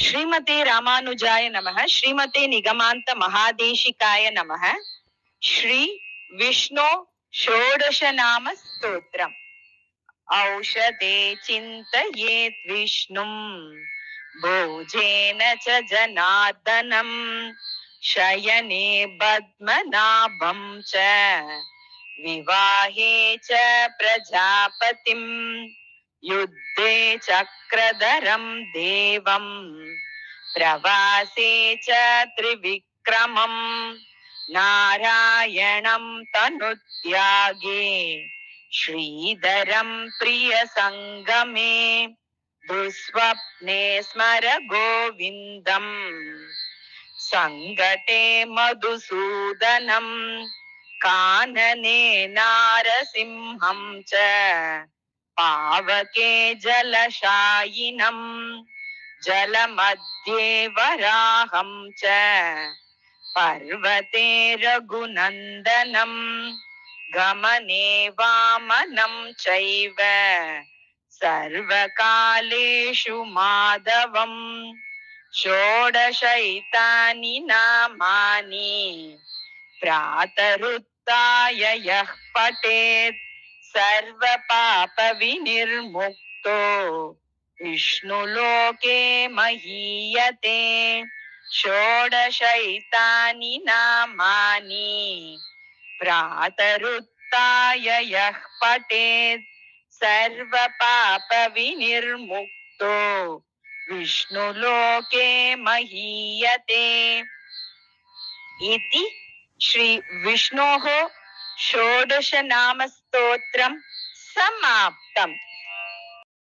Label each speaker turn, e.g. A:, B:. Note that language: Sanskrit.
A: श्रीमते रामानुजाय नमः। श्रीमते निगमान्त महादेशिकाय नमः। श्री विष्णु षोडश नाम स्तोत्रम्। औषधे चिन्तयेत् विष्णुं भोजेन च जनार्दनम् शयने पद्मनाभं च विवाहे च प्रजापतिम् युद्धे चक्रधरं देवं प्रवासे च त्रिविक्रमं नारायणं तनुत्यागे श्रीधरं प्रियसङ्गमे दुःस्वप्ने स्मर गोविन्दम् सङ्कटे मधुसूदनं कानने नारसिंहं च पावके जलशायिनं जलमध्ये वराहं च पर्वते रघुनन्दनं गमने वामनं चैव सर्वकालेषु माधवम् षोडशैतानि नामानि प्रातरुत्थाय यः पठेत् सर्वपापविनिर्मुक्तो विष्णुलोके महीयते षोडशैतानि नामानि प्रातरुत्थाय यः पठेत् सर्वपापविनिर्मुक्तो विष्णुलोके महीयते इति श्री विष्णोः षोडश नाम स्तोत्रं समाप्तम्।